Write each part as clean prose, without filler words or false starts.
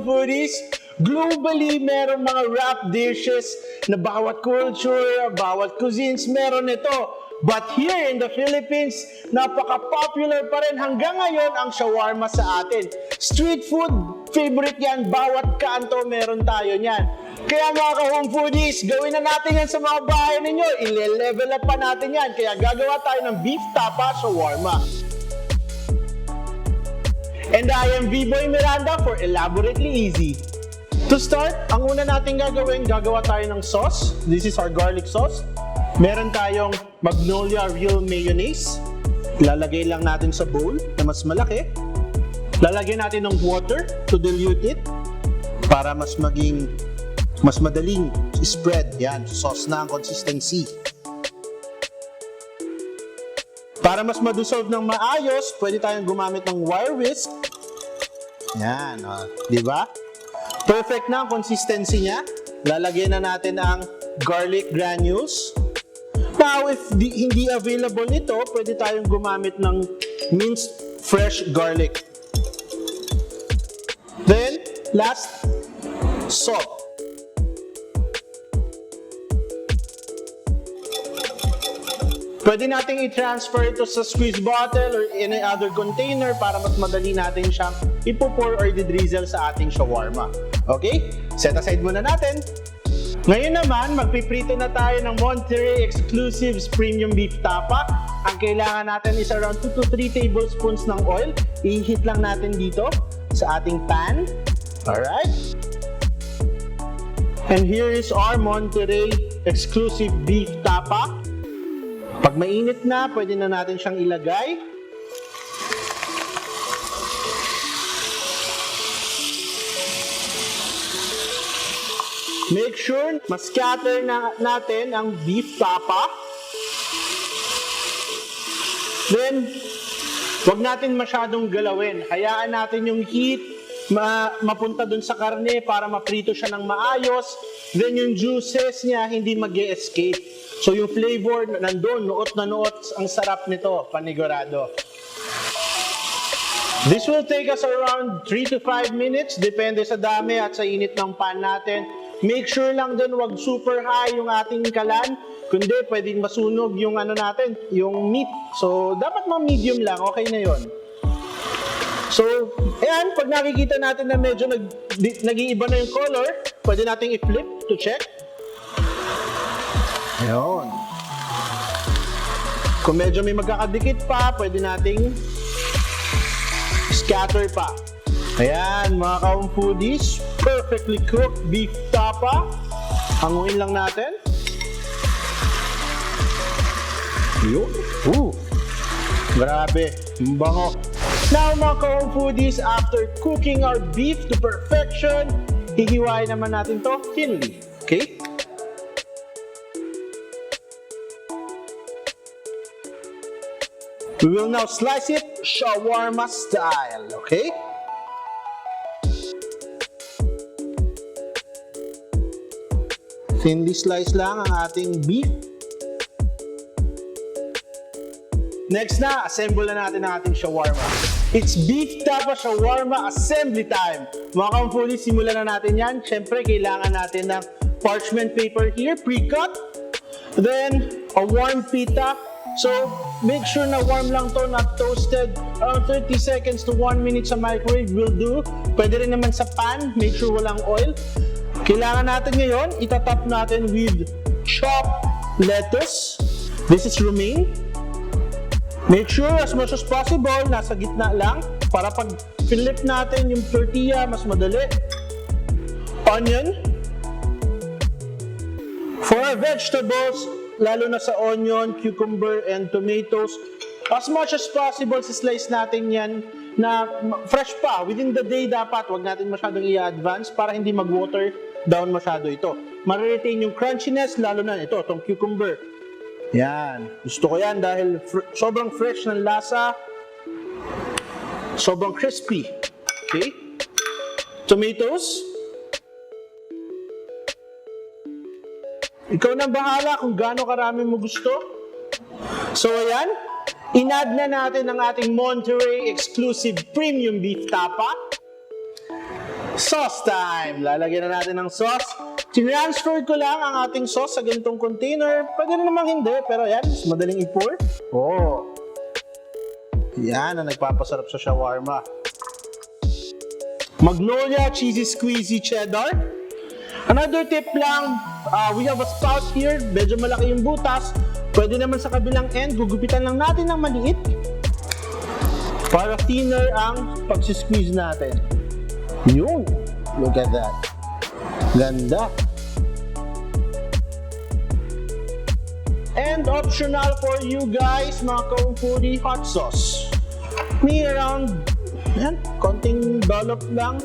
foodies, globally meron mga wrap dishes na bawat culture, bawat cuisines meron ito. But here in the Philippines, napaka-popular pa rin hanggang ngayon ang shawarma sa atin. Street food, favorite yan. Bawat kanto meron tayo niyan. Kaya mga ka-home foodies, gawin na natin yan sa mga bahay ninyo. I-level up pa natin yan. Kaya gagawa tayo ng beef tapa shawarma. And I am V-Boy Miranda for Elaborately Easy. To start, ang una natin gagawin, gagawa tayo ng sauce. This is our garlic sauce. Meron tayong MAGNOLIA Real Mayonnaise. Lalagay lang natin sa bowl na mas malaki. Lalagyan natin ng water to dilute it para mas madaling spread. Yan, sauce na ang consistency. Para mas ma-dissolve ng maayos, pwede tayong gumamit ng wire whisk. Yan, di ba? Perfect na ang consistency niya. Lalagyan na natin ang garlic granules. Now, if hindi available nito, pwede tayong gumamit ng minced fresh garlic. Then, last, salt. Pwede nating i-transfer ito sa squeeze bottle or any other container para mas madali natin siyang ipo-pour or i-drizzle sa ating shawarma. Okay? Set aside muna natin. Ngayon naman, magpiprito na tayo ng Monterey Exclusives Premium Beef Tapa. Ang kailangan natin is around 2 to 3 tablespoons ng oil. I-heat lang natin dito sa ating pan. Alright? And here is our Monterey Exclusive Beef Tapa. Pag mainit na, pwede na natin siyang ilagay. Make sure ma-scatter na natin ang beef tapa. Then, wag natin masyadong galawin. Hayaan natin yung heat mapunta dun sa karne para maprito siya ng maayos. Then yung juices niya hindi mag-e-escape. So yung flavor nandun, nuot na nuot. Ang sarap nito, panigurado. This will take us around 3 to 5 minutes. Depende sa dami at sa init ng pan natin. Make sure lang din wag super high yung ating kalan, kundi pwedeng masunog yung natin, yung meat. So, dapat medium lang, okay na yon. So, ayan, pag nakikita natin na medyo nag-iiba na yung color, pwede nating i-flip to check. Ayan. Kung medyo may magkakadikit pa, pwede nating scatter pa. Ayan, mga ka-home foodies, perfectly cooked beef tapa. Hanguin lang natin. Yun. Grabe, bango. Now, mga ka-home foodies, after cooking our beef to perfection, hihiwain naman natin to thinly. Okay? We will now slice it shawarma style. Okay? Thinly slice lang ang ating beef. Next na, assemble na natin ang ating shawarma. It's beef tapa shawarma assembly time. Mga ka-foodies, simulan na natin yan. Siyempre, kailangan natin ng parchment paper here, pre-cut. Then, a warm pita. So, make sure na warm lang to, not toasted. Around 30 seconds to 1 minute sa microwave will do. Pwede rin naman sa pan, make sure walang oil. Kailangan natin ngayon, itatap natin with chopped lettuce. This is romaine. Make sure as much as possible, nasa gitna lang para pag flip natin yung tortilla, mas madali. Onion. For our vegetables, lalo na sa onion, cucumber, and tomatoes, as much as possible, slice natin yan na fresh pa. Within the day dapat, wag natin masyadong i-advance para hindi mag-water down masyado ito. Ma-retain yung crunchiness, lalo na ito, itong cucumber. Yan. Gusto ko yan dahil sobrang fresh ng lasa, sobrang crispy. Okay? Tomatoes. Ikaw na bahala kung gaano karami mo gusto. So, ayan. In-add na natin ang ating Monterey Exclusive Premium Beef Tapa. Sauce time! Lalagyan na natin ng sauce. Transfer ko lang ang ating sauce sa ganitong container. Pwede na namang hindi, pero yan, mas madaling i-pour. Oh! Yan ang nagpapasarap sa shawarma. Magnolia, cheesy, squeezy cheddar. Another tip lang, we have a spout here. Medyo malaki yung butas. Pwede naman sa kabilang end, gugupitan lang natin ng maliit para thinner ang pagsisqueeze natin. Yun! Look at that. Ganda. And optional for you guys, mga ka-foodie, hot sauce. May around, yan, konting dollop lang.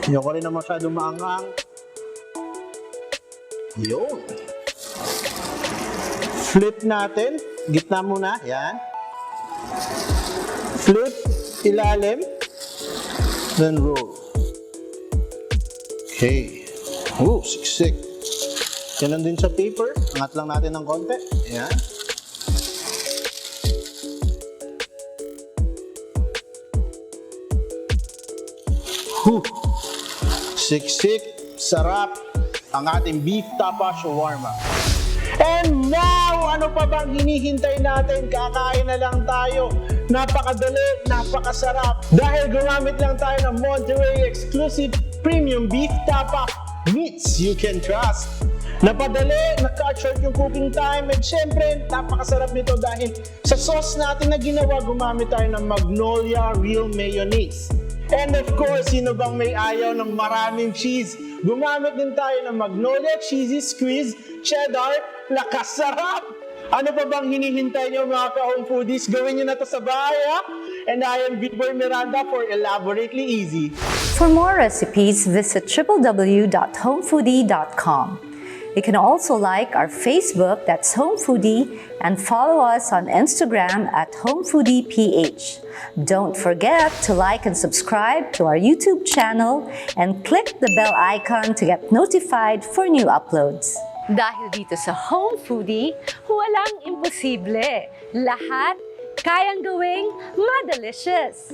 Ayoko rin na masyadong maangang. Yun. Flip natin. Gitna muna. Yan. Flip. Ilalim. Then roll. Okay. Oh, siksik. Ganun din sa paper. Angat lang natin ng konti. Yan. Siksik, sarap ang ating beef tapa shawarma. And now, ano pa bang hinihintay natin? Kakain na lang tayo. Napakadali, napakasarap. Dahil gumamit lang tayo ng Monterey Exclusive Premium Beef Tapa Meats You Can Trust. Napadali, naka-cut short yung cooking time, and syempre, napakasarap nito dahil sa sauce natin na ginawa, gumamit tayo ng Magnolia Real Mayonnaise. And of course, sino bang may ayaw ng maraming cheese? Gumamit din tayo ng Magnolia Cheesy Squeeze Cheddar. Lakas sarap! Ano pa bang hinihintay nyo mga ka-home foodies? Gawin nyo na to sa bahay, ha? And I am Bigboy Miranda for Elaborately Easy. For more recipes, visit www.homefoodie.com. You can also like our Facebook, that's Home Foodie, and follow us on Instagram at HomeFoodiePH. Don't forget to like and subscribe to our YouTube channel and click the bell icon to get notified for new uploads. Dahil dito sa Home Foodie, walang imposible. Lahat kayang gawing madelicious.